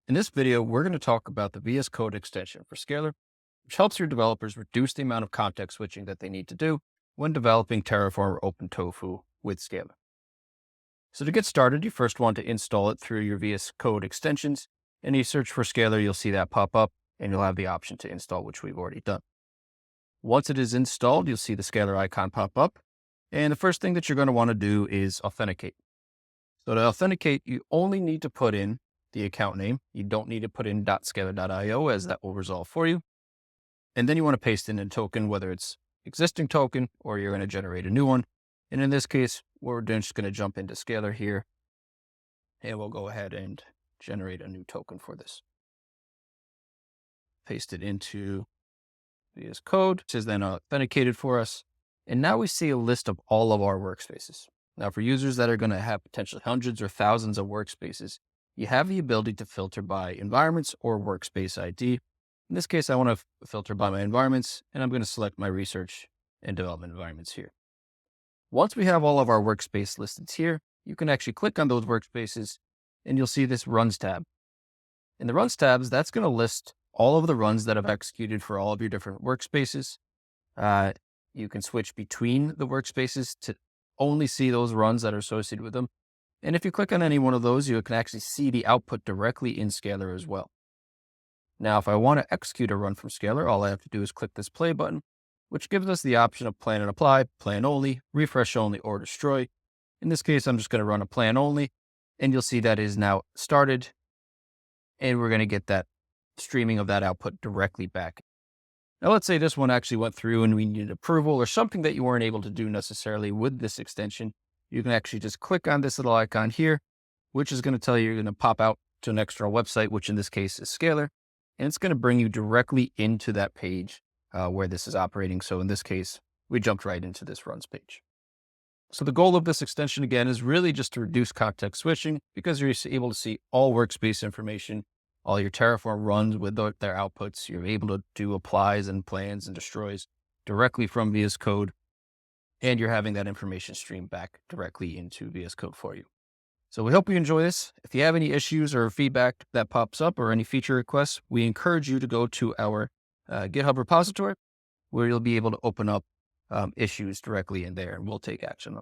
In this video, we're going to talk about the VS Code extension for Scalr, which helps your developers reduce the amount of context switching that they need to do when developing Terraform or OpenTofu with Scalr. So to get started, you first want to install it through your VS Code extensions, and you search for Scalr, you'll see that pop up, and you'll have the option to install, which we've already done. Once it is installed, you'll see the Scalr icon pop up, and the first thing that you're going to want to do is authenticate. So to authenticate, you only need to put in the account name. You don't need to put in .scalr.io, as that will resolve for you. And then you want to paste in a token, whether it's existing token or you're going to generate a new one. And in this case, we're just going to jump into Scalr here, and we'll go ahead and generate a new token for this. Paste it into VS Code. This is then authenticated for us. And now we see a list of all of our workspaces. Now, for users that are going to have potentially hundreds or thousands of workspaces, you have the ability to filter by environments or workspace ID. In this case, I want to filter by my environments, and I'm going to select my research and development environments here. Once we have all of our workspace listed here, you can actually click on those workspaces, and you'll see this Runs tab. In the Runs tabs, that's going to list all of the runs that have executed for all of your different workspaces. You can switch between the workspaces to only see those runs that are associated with them. And if you click on any one of those, you can actually see the output directly in Scalr as well. Now, if I want to execute a run from Scalr, all I have to do is click this play button, which gives us the option of plan and apply, plan only, refresh only, or destroy. In this case, I'm just going to run a plan only, and you'll see that is now started. And we're going to get that streaming of that output directly back. Now, let's say this one actually went through and we needed approval or something that you weren't able to do necessarily with this extension. You can actually just click on this little icon here, which is going to tell you you're going to pop out to an external website, which in this case is Scalr, and it's going to bring you directly into that page where this is operating. So in this case, we jumped right into this runs page. So the goal of this extension, again, is really just to reduce context switching because you're able to see all workspace information, all your Terraform runs with their outputs. You're able to do applies and plans and destroys directly from VS Code. And you're having that information streamed back directly into VS Code for you. So we hope you enjoy this. If you have any issues or feedback that pops up or any feature requests, we encourage you to go to our GitHub repository where you'll be able to open up issues directly in there, and we'll take action on them.